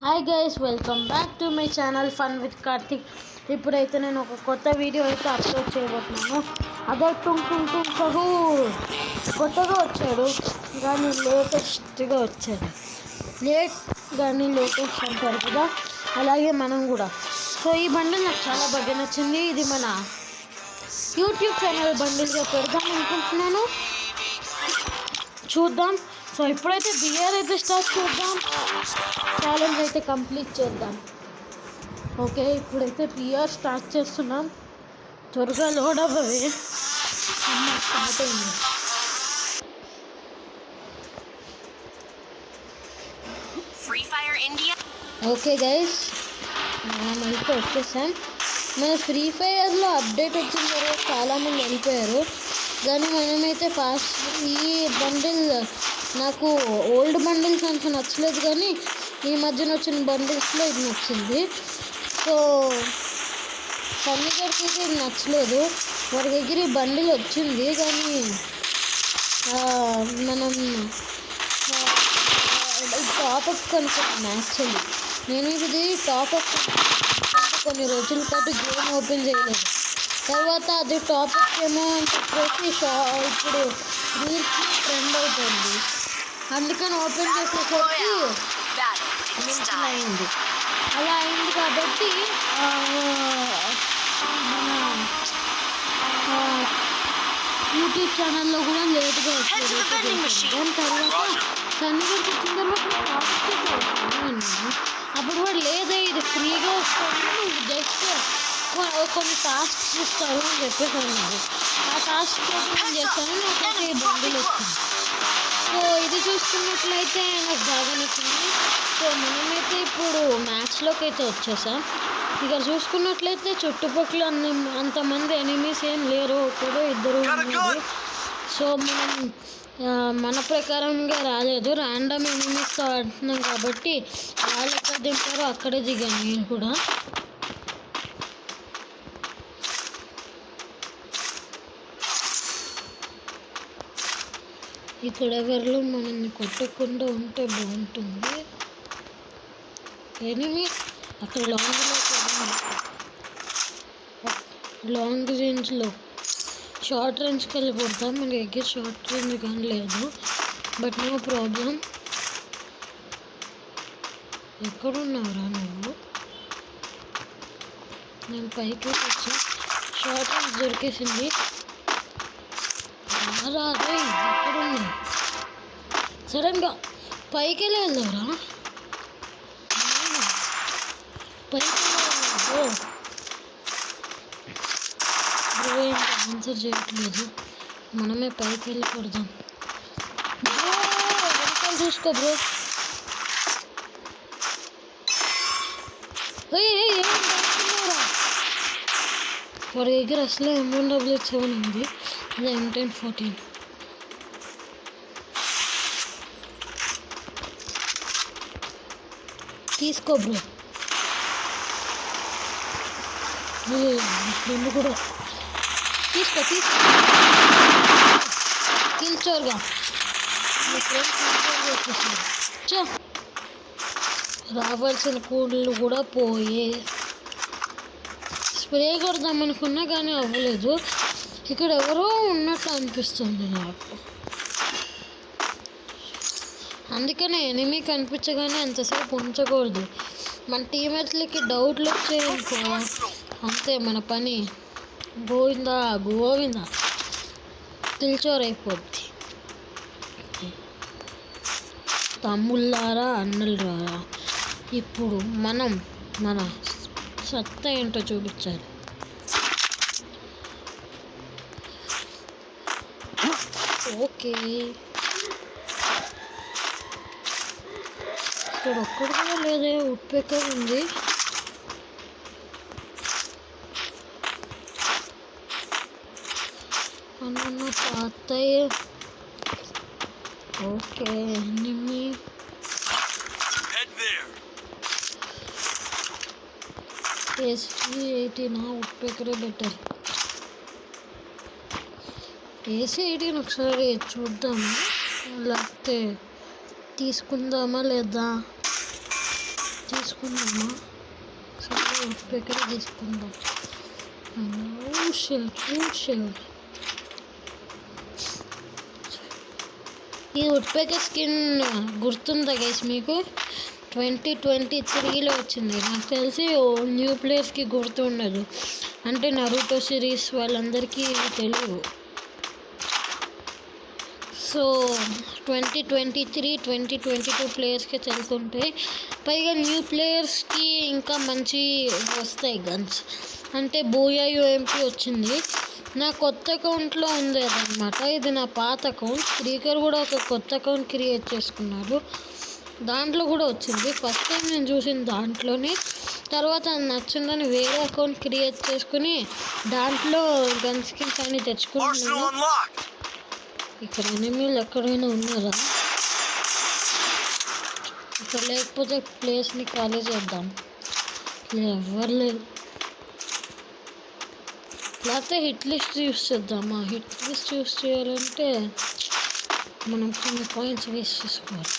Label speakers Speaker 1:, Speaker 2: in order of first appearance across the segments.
Speaker 1: Hi guys, welcome back to my channel fun with Karthik. ఇప్పుడైతే నేను ఒక కొత్త వీడియో అయితే అప్లోడ్ చేయబోతున్నాను. అదే టుంగ్ టుంగ్ టుంగ్ సహూర్ కొత్తగా వచ్చాడు, కానీ లేటెస్ట్గా వచ్చాడు. లేటెస్ట్ అంటారు కదా, అలాగే మనం కూడా. సో ఈ బండిల్ నాకు చాలా బాగా నచ్చింది. ఇది మన యూట్యూబ్ ఛానల్ బండిల్గా పెడదాం అనుకుంటున్నాను. చూద్దాం. సో ఇప్పుడైతే బిఆర్ అయితే స్టార్ట్ చేద్దాం, ఛాలెంజ్ అయితే కంప్లీట్ చేద్దాం. ఓకే, ఇప్పుడైతే బిఆర్ స్టార్ట్ చేస్తున్నాం. త్వరగా లోడ్ అవ్వవే. స్టార్ట్ అయింది. ఓకే గైస్, మనమైతే వచ్చేసాం. మన ఫ్రీ ఫైర్లో అప్డేట్ వచ్చిన తర్వాత చాలామంది వెళ్ళిపోయారు, కానీ మనమైతే ఫాస్ట్. ఈ బండిల్ నాకు ఓల్డ్ బండిల్స్ అంత నచ్చలేదు, కానీ ఈ మధ్యన వచ్చిన బండిల్స్లో ఇది నచ్చింది. సో సన్నీ గారికి అయితే ఇది నచ్చలేదు. వారి దగ్గర ఈ బండిల్ వచ్చింది, కానీ మనం టాప్అప్ కనుక్కున్నాను. యాక్చువల్లీ నేను ఇది టాప్అప్ కొన్ని రోజుల పాటు గేమ్ ఓపెన్ చేయలేదు. తర్వాత అది టాపిక్ ఏమో అని చెప్పేసి ఇప్పుడు రీల్స్ ట్రెండ్ అవుతుంది, అందుకని ఓపెన్ చేసేసరికి మెన్షన్ అయింది. అలా అయింది కాబట్టి మన యూట్యూబ్ ఛానల్లో కూడా లేట్గా వచ్చేది. దాని తర్వాత సన్నీ గారికి వచ్చిన తర్వాత టాపిక్ చేసేసాను. అప్పుడు కూడా లేదా ఇది ఫ్రీగా వస్తుంది, జస్ట్ కొన్ని టాస్క్స్ ఇస్తారు అని చెప్పేసి అన్నారు. ఆ టాస్క్ నేను చేస్తాను, నాకు ఈ బండిల్ వచ్చింది. సో ఇది చూసుకున్నట్లయితే నాకు బాగా నచ్చింది. సో మనమైతే ఇప్పుడు మ్యాచ్లోకి అయితే వచ్చేసాం. ఇక చూసుకున్నట్లయితే చుట్టుపక్కల అంతమంది ఎనిమీస్ ఏం లేరు, ఒకరు ఇద్దరు ఉన్నారు. సో మనం మన ప్రకారంగా రాలేదు, ర్యాండమ్ ఎనిమీస్తో ఆడుతున్నాం కాబట్టి వాళ్ళు ఎక్కడ దింపారో అక్కడే దిగాను నేను కూడా. ఇక్కడ ఎవరిలో మనల్ని కొట్టకుండా ఉంటే బాగుంటుంది. ఎనిమీస్ అక్కడ లాంగ్ రేంజ్లో షార్ట్ రేంజ్కి వెళ్ళిపోతాం. మన దగ్గర షార్ట్ రేంజ్ కానీ లేదు, బట్ నో ప్రాబ్లం. ఎక్కడున్నావురా నువ్వు? నేను పైకి వచ్చా, షార్ట్ రేంజ్ దొరికేసింది. రాదే ఎక్కడున్నా? సడన్గా పైకి వెళ్ళి వెళ్దాంరా. పైకి బ్రో ఏంటి ఆన్సర్ చేయట్లేదు. మనమే పైకి వెళ్ళి కొడదాం. వెనకాల చూసుకో బ్రో. వాడి దగ్గర అసలే M1W7 ఉంది, అదే M1014. తీసుకో బ్రో. ఫ్రెండ్ కూడా తీసుకో తీసుకోగా. చో రావాల్సిన కూలీలు కూడా పోయే. స్ప్రే కొడదాం అనుకున్నా కానీ అవ్వలేదు. ఇక్కడ ఎవరో ఉన్నట్లు అనిపిస్తుంది నాకు, అందుకనే ఎనిమీ కనిపించగానే అంతసేపు ఉంచకూడదు. మన టీమేట్లకి డౌట్లు వచ్చాయనుకో, అంతే మన పని గోవిందా తెలిచోరైపోద్ది. తమ్ముళ్ళారా అన్నలురా, ఇప్పుడు మనం మన సత్తా ఏంటో చూపించాలి. ఓకే, ఇక్కడ ఒక్కడు కూడా లేదే, ఉప్పెక్క ఉంది. అన్న తాతయ్య. Okay, enemy AC-18 ఉప్పెక్కరే better. AC-18 ఒకసారి చూద్దామా, లేకపోతే తీసుకుందామా లేదా? తీసుకుందామా? సరే వుడ్ పేకర్ తీసుకుందాం. ఈ వుడ్ పేకర్ స్కిన్ గుర్తుందా గైస్ మీకు? 2023లో వచ్చింది. నాకు తెలిసి న్యూ ప్లేయర్స్కి గుర్తుండదు, అంటే నరూటో సిరీస్ వాళ్ళందరికీ తెలియదు. సో 2023, 2022 ప్లేయర్స్కి తెలుసుంటాయి. పైగా న్యూ ప్లేయర్స్కి ఇంకా మంచి వస్తాయి గన్స్. అంటే బోయా యూఎంపీ వచ్చింది. నా కొత్త అకౌంట్లో ఉంది అదనమాట. ఇది నా పాత అకౌంట్. శ్రీకర్ కూడా ఒక కొత్త అకౌంట్ క్రియేట్ చేసుకున్నారు, దాంట్లో కూడా వచ్చింది. ఫస్ట్ టైం నేను చూసిన దాంట్లోనే. తర్వాత నచ్చిందని వేరే అకౌంట్ క్రియేట్ చేసుకుని దాంట్లో గన్ స్కిన్స్ అన్ని తెచ్చుకుంటున్నాను. ఇక్కడ ఎనిమీలు ఎక్కడైనా ఉన్నారా? ఇక్కడ లేకపోతే ప్లేస్ని ఖాళీ చేద్దాం. ఎవరు లేదు. లేకపోతే హిట్ లిస్ట్ యూస్ చేద్దామా? హిట్ లిస్ట్ యూస్ చేయాలంటే మనం కొన్ని పాయింట్స్ వేస్ట్ చేసుకోవాలి.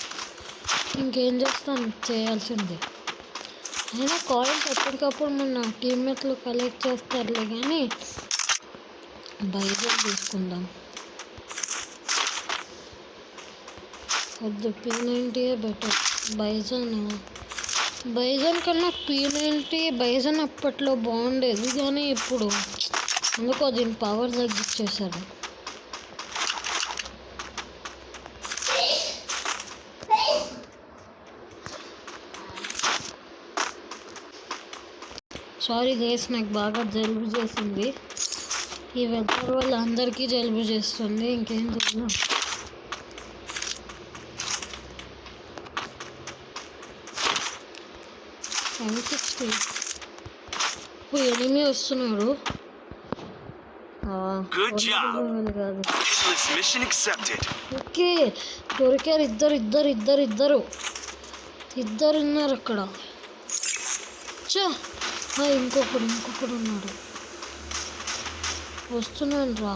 Speaker 1: ఇంకేం చేస్తాం, చేయాల్సిందే. అయినా కాయిన్స్ ఎప్పటికప్పుడు మన టీమ్మేట్లు కలెక్ట్ చేస్తారులే, కానీ బైజన్ తీసుకుందాం. వద్దు, P90 బెటర్. బైజన్ కన్నా P90 బైజన్ అప్పట్లో బాగుండేది, కానీ ఇప్పుడు ఎందుకో దీని పవర్ తగ్గించేశాడు. సారీ గైస్, నాకు బాగా జలుబు చేసింది. ఈ వెదర్ వల్ల అందరికీ జలుబు చేస్తుంది. ఇంకేం చేద్దాం. M60 ఎనిమి వస్తున్నాడు. ఓకే, దొరికారు. ఇద్దరు ఉన్నారు అక్కడ. ఇంకొకడు ఉన్నాడు. వస్తున్నాను రా.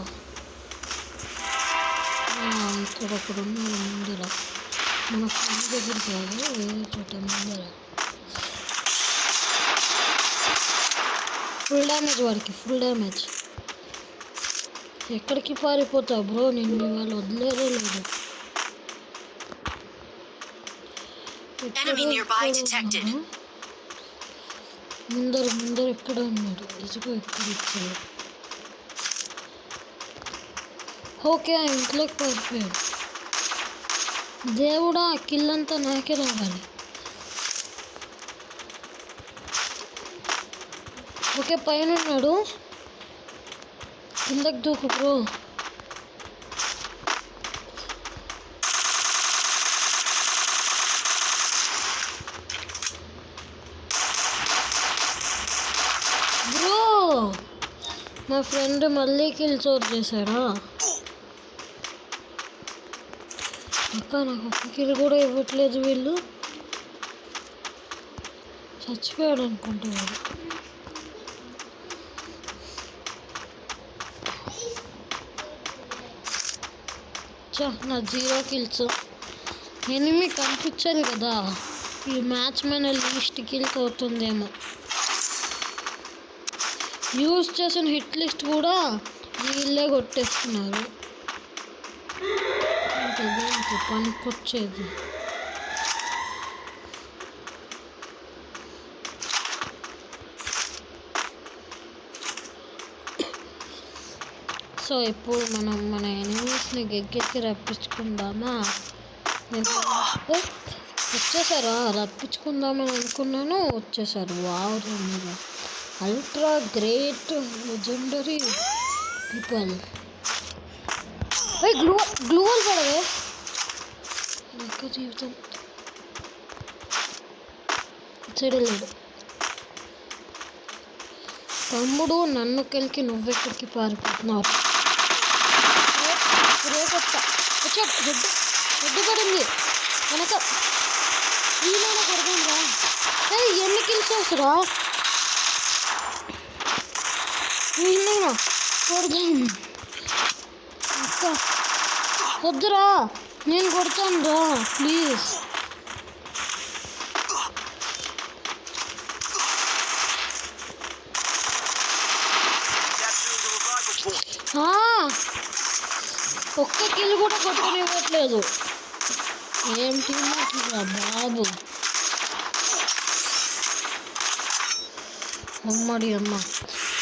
Speaker 1: ఇక్కడ ఒకడు ఉన్నాడు ముందర. మన ఫ్రెండ్ దగ్గర కాదు, వేరే చోట ముందర. ఫుల్ డ్యామేజ్ వాడికి, ఫుల్ డ్యామేజ్. ఎక్కడికి పారిపోతావు బ్రో? నిన్ను వాళ్ళు వదిలేదే లేదు. ముందర ఎక్కడ ఉన్నాడు? ఇసుక ఎక్కడ ఇచ్చాడు? ఓకే, ఇంట్లోకి పారిపోయాడు. దేవుడా, కిల్లంతా నాకే రావాలి. ఓకే, పైన ఉన్నాడు. కిందకి దూకు బ్రో. నా ఫ్రెండ్ మళ్ళీ కిల్ చోర్ చేశాడా? అక్క, నాకు ఒక్క కిల్ కూడా ఇవ్వట్లేదు వీళ్ళు. చచ్చిపోయాడు అనుకుంటున్నాడు. నా 0 కిల్స్. ఎనిమి కనిపించాలి కదా. ఈ మ్యాచ్ మన లీస్ట్ కిల్స్ అవుతుందేమో. యూజ్ చేసిన హిట్ లిస్ట్ కూడా వీళ్ళే కొట్టేస్తున్నారు. పనికొచ్చేది. సో ఇప్పుడు మనం మన ఎనిమీస్ని గెగ్గెత్తి రప్పించుకుందామా? వచ్చేసారా? రప్పించుకుందామని అనుకున్నాను, వచ్చేసారు. వావ్, మీరు అల్ట్రా గ్రేట్ లెజెండరీ పీపుల్. గ్లూవల్ పడవే లెక్క జీవితం. చెడలేదు తమ్ముడు, నన్ను కలికి నువ్వెక్కడికి పారిపోతున్నావు? హెడ్ పడింది వెనక. ఈయన కొడదాంరా. ఎన్ని కిల్స్ వస్తురా? ఈయన కొడదాం. వద్దురా, నేను కొడతాను రా ప్లీజ్. ఒక్క కిల్ కూడా కొట్టనివ్వట్లేదు. ఏం టీం బాబు. అమ్మడి అమ్మ,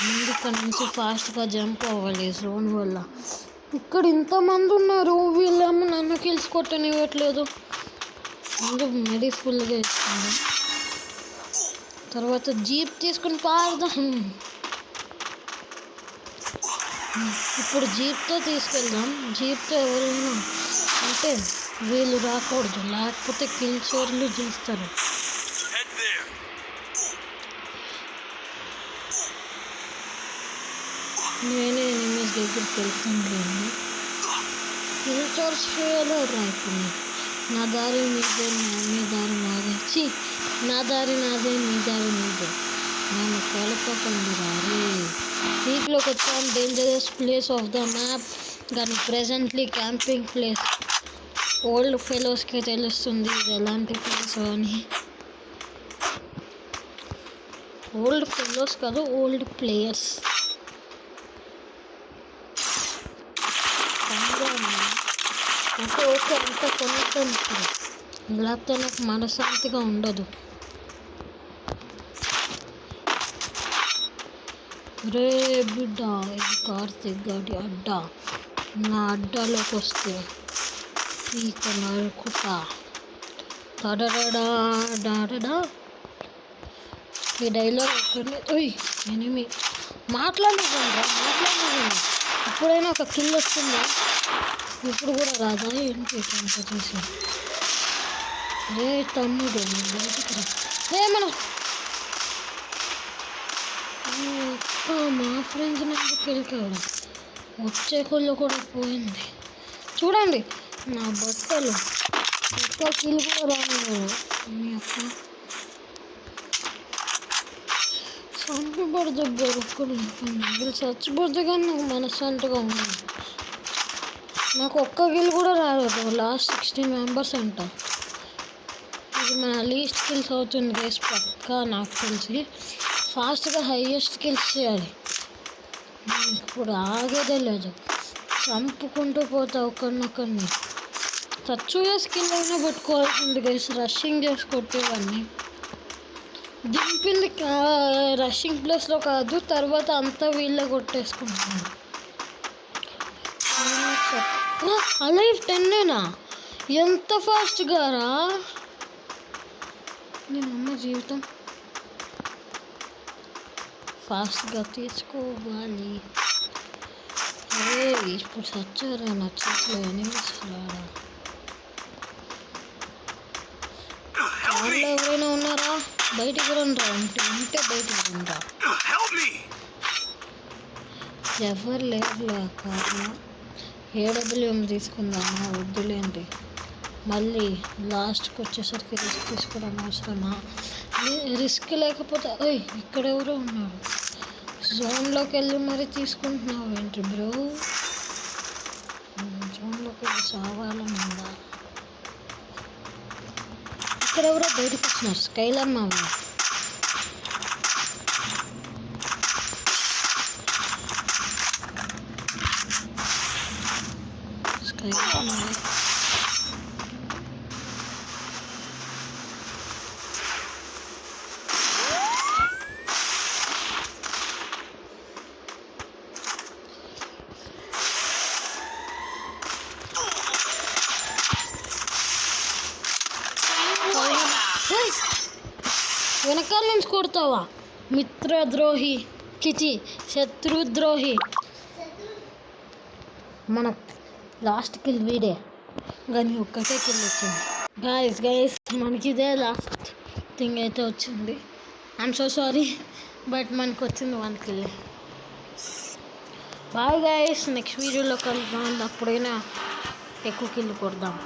Speaker 1: ముందు ఇక్కడ నుంచి ఫాస్ట్గా జంప్ అవ్వాలి జోన్ వల్ల. ఇక్కడ ఇంతమంది ఉన్నారు, వీళ్ళేమో నన్ను కిల్స్ కొట్టనివ్వట్లేదు. ముందు మెడి ఫుల్గా ఇస్తుంది. తర్వాత జీప్ తీసుకుని పారుదాం. ఇప్పుడు జీప్తో తీసుకెళ్దాం. జీప్తో ఎవరైనా అంటే వీళ్ళు రాకూడదు, లేకపోతే కిల్ చోర్లు చేస్తారు. నేనే ఎనిమిస్ దగ్గరికి వెళ్తాను లేండి. కిల్ చోర్స్ చేయాలో రాయిపోయి నా దారి మీదే, మీ దారి నాదే. నా దారి నాదే, మీ దారి మీదే. నేను కలపకండి రారే. పీక్లోకి వచ్చాం. Dangerous place of the map, కానీ ప్రెజెంట్లీ క్యాంపింగ్ ప్లేస్. ఓల్డ్ ఫెలోస్కి తెలుస్తుంది ఇది ఎలాంటి ప్లేస్ అని. ఓల్డ్ ఫెలోస్ కాదు, ఓల్డ్ ప్లేయర్స్. అంటే ఓకే అంతా కొనుక్కొని లేకపోతే నాకు మనశ్శాంతిగా ఉండదు. రే బిడ్డ, ఇది కార్తీక్ గాడి అడ్డా. నా అడ్డాలోకి వస్తే పీక నరుకుతా. తడడా డాడడా. ఈ డైలాగ్ ఎక్కడనే. ఎనిమి మాట్లాడలేదండి. ఇప్పుడైనా ఒక కిల్ వస్తుందా? ఇప్పుడు కూడా రాదా ఏంటి? అంత చూసి రే తమ్ముడు బయటికి రా. మన మా ఫ్రెండ్స్ నాకు వెళ్ళిపోయాడు. వచ్చే కొళ్ళు కూడా పోయింది. చూడండి నా బట్టలు ఒక్క కిల్ కూడా రానివ్వరు. మీ అక్క చంపబడదు బొరుకులు. వీళ్ళు చచ్చిపోతే కానీ నాకు మనశ్శాంతిగా ఉండదు. నాకు ఒక్క కిల్ కూడా రాలేదు. లాస్ట్ 16 మెంబర్స్ అంట. ఇది మన లీస్ట్ కిల్స్ అవుతుంది గైస్ పక్కా. నాకు తెలిసి ఫాస్ట్గా హైయెస్ట్ కిల్స్ చేయాలి. ఇప్పుడు ఆగేదే లేదు. చంపుకుంటూ పోతా ఒకరినొకరిని. టచ్ స్కిల్ అయినా పెట్టుకోవాల్సింది గైస్. రషింగ్ చేసి కొట్టేవాడిని. దింపింది రషింగ్ ప్లేస్లో కాదు, తర్వాత అంతా వీళ్ళే కొట్టేసుకుంటున్నాను. అలైవ్ 10 ఎంత ఫాస్ట్గా రా. నేను అమ్మ జీవితం ఫాస్ట్గా తీసుకోవాలి. అరే ఇప్పుడు సచ్చారా నచ్చట్లే ఎనిమిస్ రాడా. వాళ్ళు ఎవరైనా ఉన్నారా? బయటికి రండి. ఉంటే బయటికి రండి. ఎవరు లేరు కారణం. AWM తీసుకుందామా? వద్దులేండి. మళ్ళీ లాస్ట్కి వచ్చేసరికి రిస్క్ తీసుకోవడం అవసరమా? రిస్క్ లేకపోతే ఇక్కడెవరో ఉన్నారు. జోన్లోకి వెళ్ళి మరీ తీసుకుంటున్నావు ఏంటి బ్రో? జోన్లోకి వెళ్ళి సావాలని ఉందా? ఇక్కడెవరో బయటకు వచ్చినారు. స్కైలర్ మా వెనకాల నుంచి కొడతావా? మిత్రద్రోహి, చిచి శత్రుద్రోహి. మన లాస్ట్ కిల్ వీడే, కానీ ఒక్కటే కిల్ వచ్చింది. గైస్ మనకి ఇదే లాస్ట్ థింగ్ అయితే వచ్చింది. ఐఎమ్ సో సారీ, బట్ మనకు వచ్చింది 1 కిల్. బాయ్ గైస్, నెక్స్ట్ వీడియోలో కలుద్దాం. అప్పుడైనా ఎక్కువ కిల్ కొడదాం.